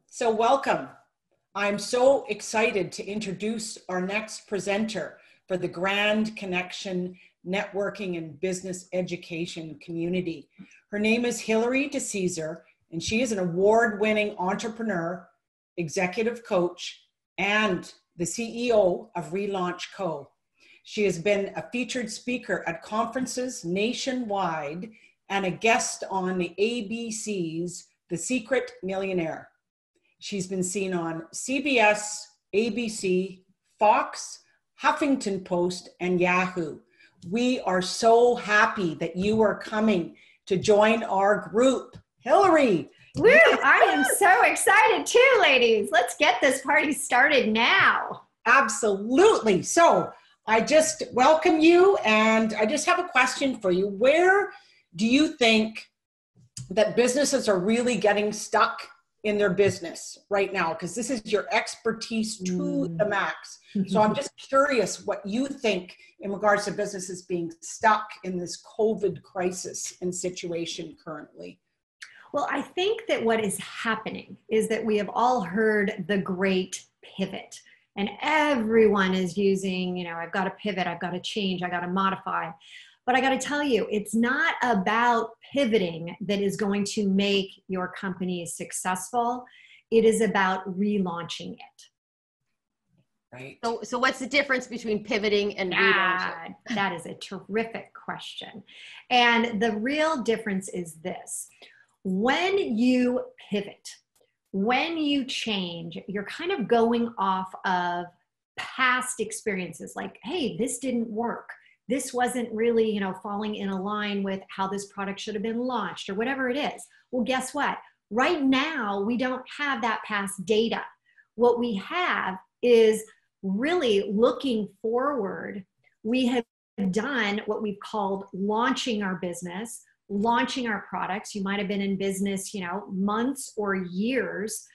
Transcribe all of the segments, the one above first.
So welcome. I'm so excited to introduce our next presenter for the Grand Connection Networking and Business Education community. Her name is Hilary DeCesare, and she is an award-winning entrepreneur, executive coach, and the CEO of ReLaunch Co. She has been a featured speaker at conferences nationwide and a guest on the ABC's The Secret Millionaire. She's been seen on CBS, ABC, Fox, Huffington Post, and Yahoo. We are so happy that you are coming to join our group. Hilary. Woo! I am so excited too, ladies. Let's get this party started now. Absolutely. So I just welcome you, and I just have a question for you. Where do you think that businesses are really getting stuck in their business right now? Because this is your expertise to the max. So I'm just curious what you think in regards to businesses being stuck in this COVID crisis and situation currently. Well, I think that what is happening is that we have all heard the great pivot, and everyone is using, I've got to pivot, I've got to change, I got to modify. But I got to tell you, it's not about pivoting that is going to make your company successful. It is about relaunching it. Right. So what's the difference between pivoting and relaunching? That is a terrific question. And the real difference is this. When you pivot, when you change, you're kind of going off of past experiences like, hey, this didn't work. This wasn't really, falling in a line with how this product should have been launched or whatever it is. Well, guess what? Right now, we don't have that past data. What we have is really looking forward. We have done what we've called launching our business, launching our products. You might have been in business, months or years,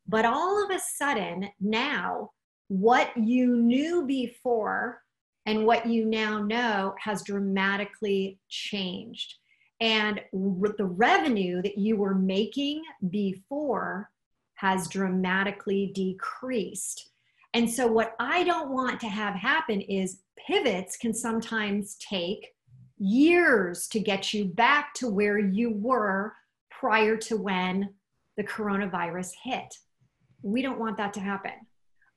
but all of a sudden now, what you knew before and what you now know has dramatically changed. And the revenue that you were making before has dramatically decreased. And so what I don't want to have happen is pivots can sometimes take years to get you back to where you were prior to when the coronavirus hit. We don't want that to happen.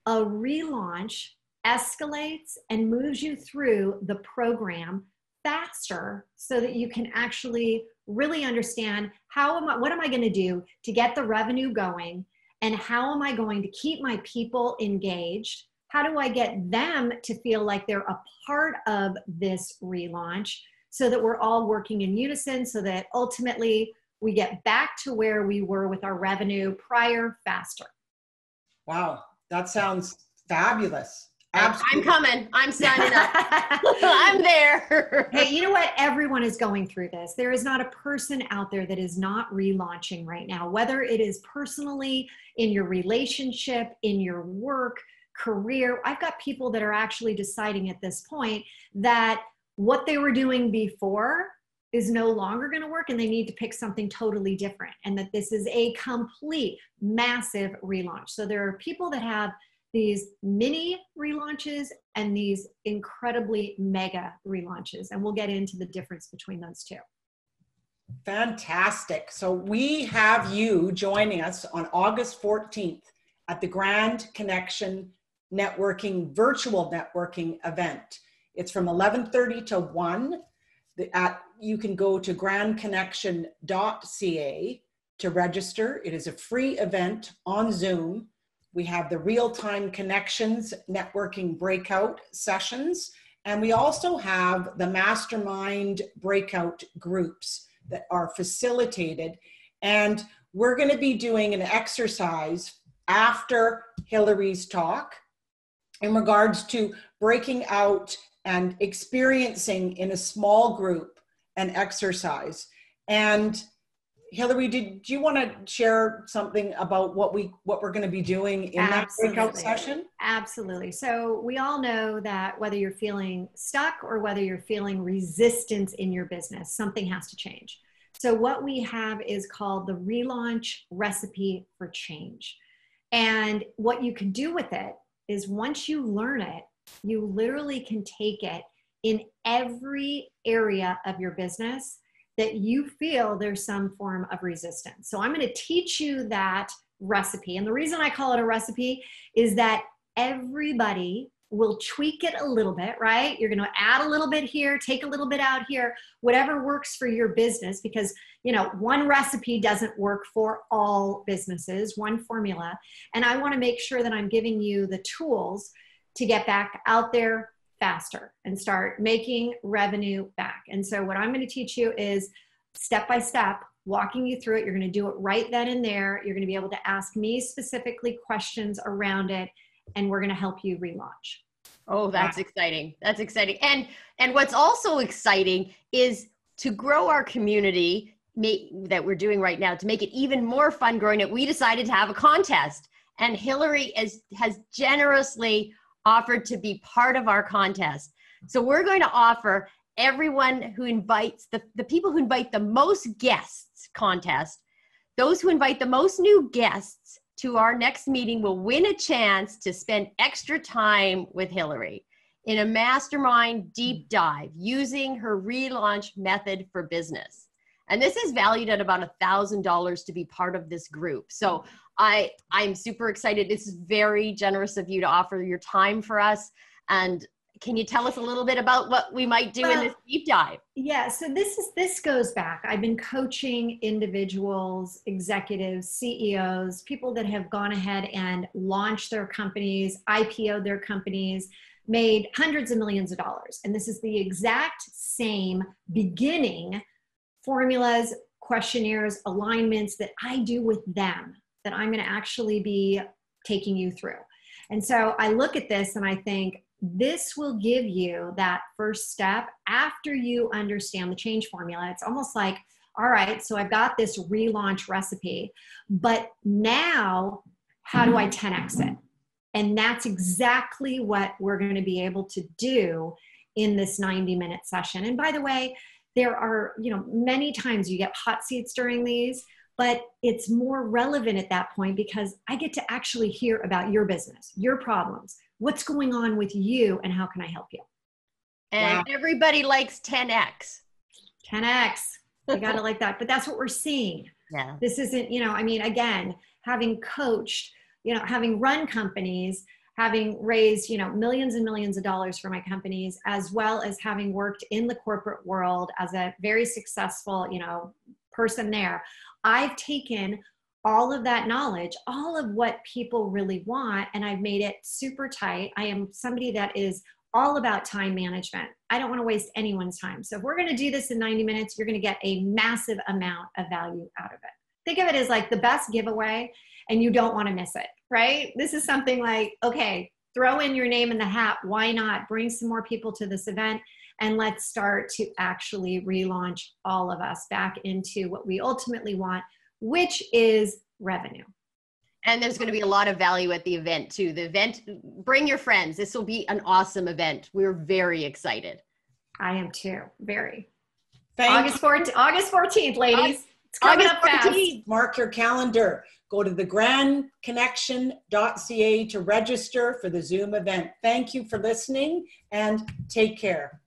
A relaunch escalates and moves you through the program faster so that you can actually really understand what am I going to do to get the revenue going, and how am I going to keep my people engaged? How do I get them to feel like they're a part of this relaunch so that we're all working in unison so that ultimately we get back to where we were with our revenue prior faster? Wow, that sounds fabulous. Absolutely. I'm coming. I'm signing up. I'm there. Hey, you know what? Everyone is going through this. There is not a person out there that is not relaunching right now, whether it is personally, in your relationship, in your work, career. I've got people that are actually deciding at this point that what they were doing before is no longer going to work and they need to pick something totally different, and that this is a complete massive relaunch. So there are people that have these mini relaunches and these incredibly mega relaunches. And we'll get into the difference between those two. Fantastic. So we have you joining us on August 14th at the Grand Connection Networking Virtual Networking event. It's from 11:30 to 1. You can go to grandconnection.ca to register. It is a free event on Zoom. We have the real-time connections networking breakout sessions, and we also have the mastermind breakout groups that are facilitated. And we're going to be doing an exercise after Hilary's talk in regards to breaking out and experiencing in a small group an exercise. And Hilary, did you want to share something about what we're going to be doing in that breakout session? Absolutely. So we all know that whether you're feeling stuck or whether you're feeling resistance in your business, something has to change. So what we have is called the ReLaunch Recipe for Change. And what you can do with it is once you learn it, you literally can take it in every area of your business that you feel there's some form of resistance. So I'm going to teach you that recipe. And the reason I call it a recipe is that everybody will tweak it a little bit, right? You're going to add a little bit here, take a little bit out here, whatever works for your business, because, you know, one recipe doesn't work for all businesses, one formula. And I want to make sure that I'm giving you the tools to get back out there faster and start making revenue back. And so what I'm going to teach you is step by step, walking you through it. You're going to do it right then and there. You're going to be able to ask me specifically questions around it, and we're going to help you relaunch. Oh, that's exciting. That's exciting. And what's also exciting is to grow our community that we're doing right now, to make it even more fun growing it. We decided to have a contest, and Hilary has generously offered to be part of our contest. So we're going to offer everyone who invites, the people who invite the most guests contest, those who invite the most new guests to our next meeting will win a chance to spend extra time with Hilary in a mastermind deep dive using her relaunch method for business. And this is valued at about $1,000 to be part of this group. So I'm super excited. This is very generous of you to offer your time for us. And can you tell us a little bit about what we might do in this deep dive? Yeah, so this goes back. I've been coaching individuals, executives, CEOs, people that have gone ahead and launched their companies, IPO'd their companies, made hundreds of millions of dollars. And this is the exact same beginning formulas, questionnaires, alignments that I do with them that I'm going to actually be taking you through. And so I look at this and I think, this will give you that first step after you understand the change formula. It's almost like, all right, so I've got this relaunch recipe, but now how do I 10X it? And that's exactly what we're going to be able to do in this 90-minute session. And by the way, there are, many times you get hot seats during these, but it's more relevant at that point because I get to actually hear about your business, your problems, what's going on with you, and how can I help you? And everybody likes 10X. 10X. You got to like that. But that's what we're seeing. Yeah. This isn't, again, having coached, having run companies, having raised, millions and millions of dollars for my companies, as well as having worked in the corporate world as a very successful, person there. I've taken all of that knowledge, all of what people really want, and I've made it super tight. I am somebody that is all about time management. I don't want to waste anyone's time. So if we're going to do this in 90 minutes, you're going to get a massive amount of value out of it. Think of it as like the best giveaway, and you don't want to miss it, right? This is something like, okay, throw in your name in the hat. Why not bring some more people to this event? And let's start to actually relaunch all of us back into what we ultimately want, which is revenue. And there's going to be a lot of value at the event too. The event, bring your friends. This will be an awesome event. We're very excited. I am too. Very. August 14th, ladies. It's coming up fast. Mark your calendar. Go to thegrandconnection.ca to register for the Zoom event. Thank you for listening and take care.